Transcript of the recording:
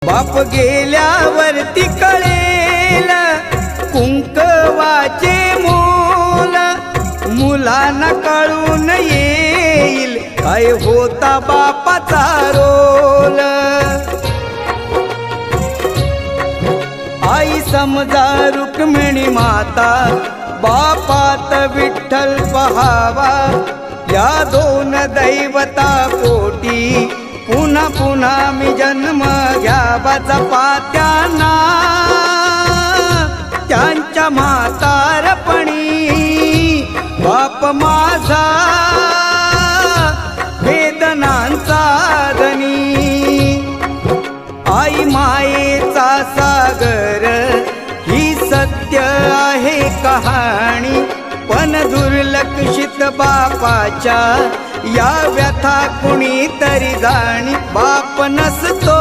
बाप गेल्यावरती कळेल कुंकवाचे मोल, मुलांना कळून येईल काय होता बापाचा रोल। आई समजा रुक्मिणी माता, बापात विठ्ठल पहावा, या दोन दैवता पोटी पुन्हा पुन्हा मी जन्म घ्यावा। जपात्यांना त्यांच्या म्हातारपणी बाप माझा वेदनांचा धनी। आई मायेचा सागर ही सत्य आहे कहाणी, पण दुर्लक्षित बापाच्या या व्यथा कुणी तरी जाणी। बाप नसतो